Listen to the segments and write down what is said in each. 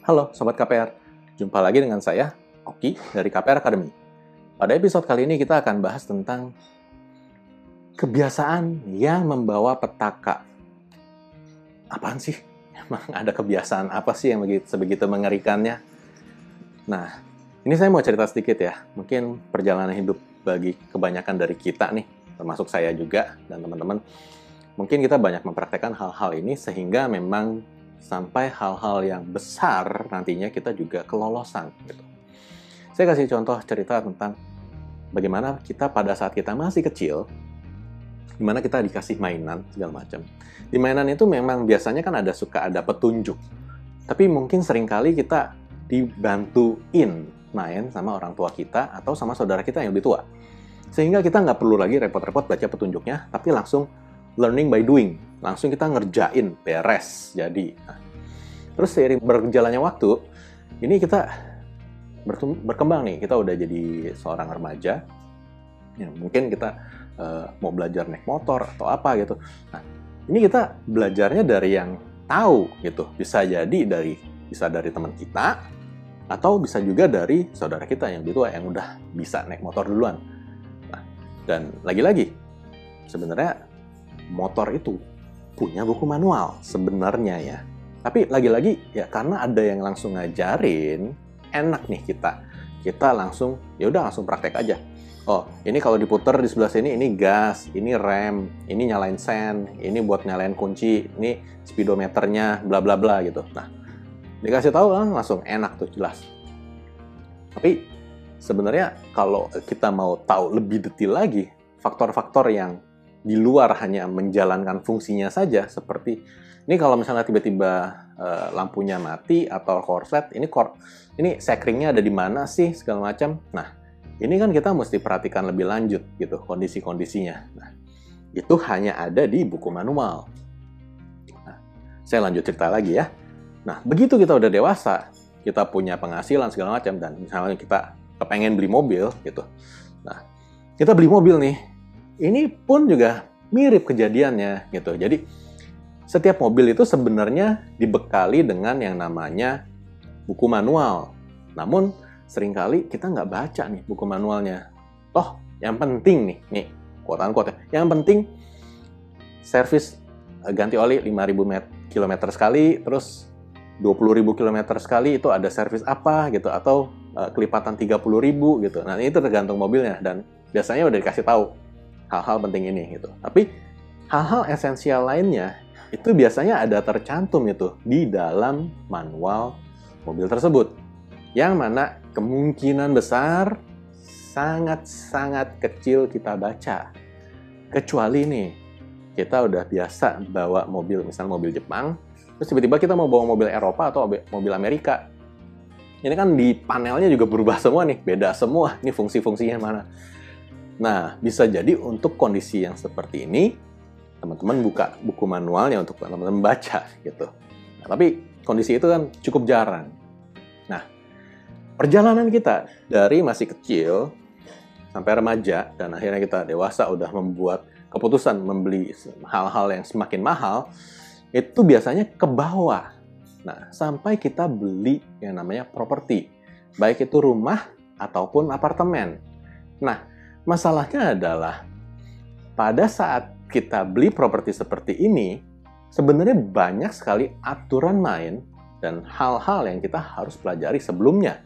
Halo Sobat KPR, jumpa lagi dengan saya, Oki dari KPR Academy. Pada episode kali ini kita akan bahas tentang kebiasaan yang membawa petaka. Apaan sih? Emang ada kebiasaan apa sih yang sebegitu mengerikannya? Nah, ini saya mau cerita sedikit ya. Mungkin perjalanan hidup bagi kebanyakan dari kita nih, termasuk saya juga dan teman-teman. Mungkin kita banyak mempraktekkan hal-hal ini sehingga memang sampai hal-hal yang besar nantinya kita juga kelolosan gitu. Saya kasih contoh cerita tentang bagaimana kita pada saat kita masih kecil, dimana kita dikasih mainan segala macam. Di mainan itu memang biasanya kan suka ada petunjuk, tapi mungkin seringkali kita dibantuin main sama orang tua kita atau sama saudara kita yang lebih tua, sehingga kita nggak perlu lagi repot-repot baca petunjuknya, tapi langsung learning by doing, langsung kita ngerjain, beres, jadi. Nah, terus seiring berjalannya waktu, ini kita berkembang nih, kita udah jadi seorang remaja, ya, mungkin kita mau belajar naik motor atau apa gitu. Nah, ini kita belajarnya dari yang tahu gitu, bisa dari teman kita, atau bisa juga dari saudara kita yang lebih tua yang udah bisa naik motor duluan. Nah, dan lagi-lagi, sebenarnya motor itu punya buku manual sebenarnya ya. Tapi lagi-lagi ya karena ada yang langsung ngajarin, enak nih kita langsung langsung praktek aja. Oh, ini kalau diputer di sebelah sini ini gas, ini rem, ini nyalain sen, ini buat nyalain kunci, ini speedometernya, bla bla bla gitu. Nah, dikasih tahu kan langsung enak tuh, jelas. Tapi sebenarnya kalau kita mau tahu lebih detail lagi, faktor-faktor yang di luar hanya menjalankan fungsinya saja, seperti ini kalau misalnya tiba-tiba lampunya mati atau korslet, ini sekringnya ada di mana sih segala macam. Nah, ini kan kita mesti perhatikan lebih lanjut gitu kondisi-kondisinya. Nah, itu hanya ada di buku manual. Nah, saya lanjut cerita lagi ya. Nah, begitu kita udah dewasa, kita punya penghasilan segala macam, dan misalnya kita kepengen beli mobil gitu. Nah, kita beli mobil nih. Ini pun juga mirip kejadiannya gitu. Jadi setiap mobil itu sebenarnya dibekali dengan yang namanya buku manual. Namun seringkali kita nggak baca nih buku manualnya. Toh yang penting nih quote-unquote ya, yang penting servis ganti oli 5.000 km sekali, terus 20.000 km sekali itu ada servis apa gitu, atau kelipatan 30.000 gitu. Nah, itu tergantung mobilnya dan biasanya udah dikasih tahu hal-hal penting ini gitu. Tapi hal-hal esensial lainnya itu biasanya ada tercantum itu di dalam manual mobil tersebut, yang mana kemungkinan besar sangat-sangat kecil kita baca. Kecuali nih kita udah biasa bawa mobil, misalnya mobil Jepang, terus tiba-tiba kita mau bawa mobil Eropa atau mobil Amerika. Ini kan di panelnya juga berubah semua nih, beda semua nih fungsi-fungsinya mana. Nah, bisa jadi untuk kondisi yang seperti ini, teman-teman buka buku manualnya untuk teman-teman baca gitu. Nah, tapi kondisi itu kan cukup jarang. Nah, perjalanan kita dari masih kecil sampai remaja dan akhirnya kita dewasa udah membuat keputusan membeli hal-hal yang semakin mahal, itu biasanya ke bawah. Nah, sampai kita beli yang namanya properti, baik itu rumah ataupun apartemen. Nah, masalahnya adalah pada saat kita beli properti seperti ini, sebenarnya banyak sekali aturan main dan hal-hal yang kita harus pelajari sebelumnya.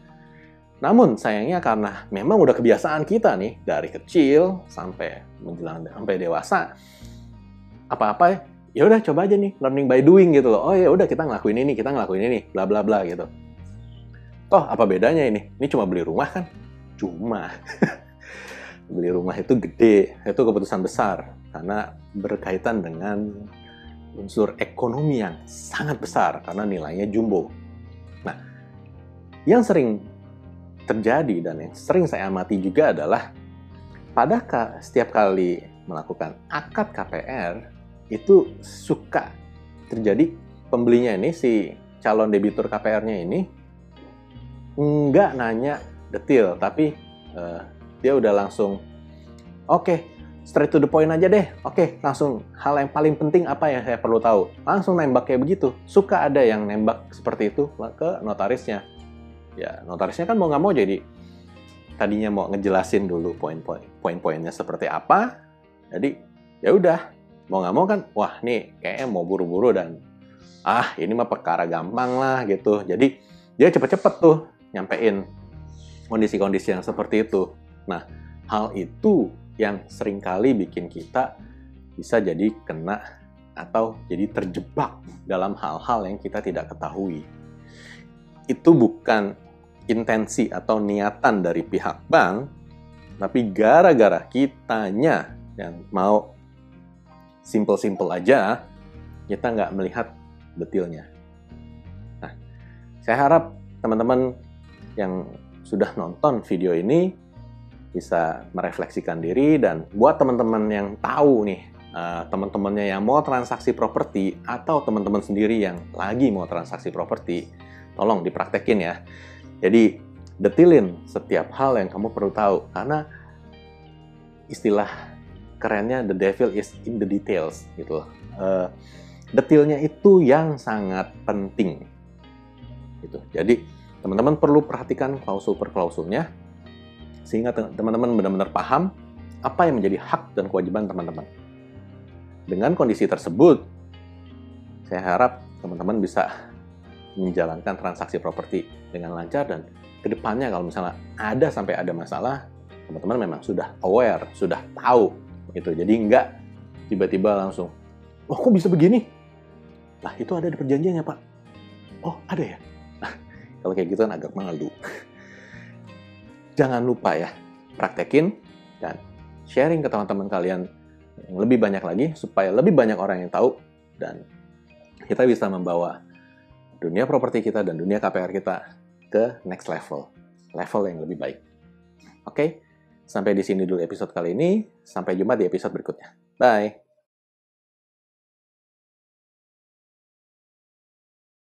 Namun sayangnya karena memang udah kebiasaan kita nih dari kecil sampai dewasa, apa-apa ya udah coba aja nih, learning by doing gitu loh. Oh ya udah kita ngelakuin ini, bla bla bla gitu. Toh apa bedanya ini? Ini cuma beli rumah kan? Cuma beli rumah itu gede, itu keputusan besar karena berkaitan dengan unsur ekonomi yang sangat besar karena nilainya jumbo. Nah, yang sering terjadi dan yang sering saya amati juga adalah pada setiap kali melakukan akad KPR itu suka terjadi pembelinya ini, si calon debitur KPR-nya ini nggak nanya detail, tapi dia udah langsung, oke, straight to the point aja deh. Oke, langsung hal yang paling penting apa yang saya perlu tahu. Langsung nembak kayak begitu. Suka ada yang nembak seperti itu ke notarisnya. Ya, notarisnya kan mau nggak mau jadi tadinya mau ngejelasin dulu poin-poinnya seperti apa. Jadi ya udah, mau nggak mau kan, wah nih kayaknya mau buru-buru dan ini mah perkara gampang lah gitu. Jadi dia cepet-cepet tuh nyampein kondisi-kondisi yang seperti itu. Nah, hal itu yang seringkali bikin kita bisa jadi kena atau jadi terjebak dalam hal-hal yang kita tidak ketahui. Itu bukan intensi atau niatan dari pihak bank, tapi gara-gara kitanya yang mau simple-simple aja, kita nggak melihat detailnya. Nah, saya harap teman-teman yang sudah nonton video ini bisa merefleksikan diri, dan buat teman-teman yang tahu nih, teman-temannya yang mau transaksi properti atau teman-teman sendiri yang lagi mau transaksi properti, tolong dipraktekin ya. Jadi detilin setiap hal yang kamu perlu tahu, karena istilah kerennya the devil is in the details gitu. Detailnya itu yang sangat penting gitu. Jadi teman-teman perlu perhatikan klausul per klausulnya, sehingga teman-teman benar-benar paham apa yang menjadi hak dan kewajiban teman-teman. Dengan kondisi tersebut, saya harap teman-teman bisa menjalankan transaksi properti dengan lancar, dan kedepannya kalau misalnya sampai ada masalah, teman-teman memang sudah aware, sudah tahu gitu. Jadi nggak tiba-tiba langsung, oh kok bisa begini? Lah itu ada di perjanjiannya Pak. Oh ada ya? Nah, kalau kayak gitu kan agak malu. Jangan lupa ya, praktekin dan sharing ke teman-teman kalian yang lebih banyak lagi, supaya lebih banyak orang yang tahu, dan kita bisa membawa dunia properti kita dan dunia KPR kita ke next level yang lebih baik. Oke, sampai di sini dulu episode kali ini. Sampai jumpa di episode berikutnya. Bye!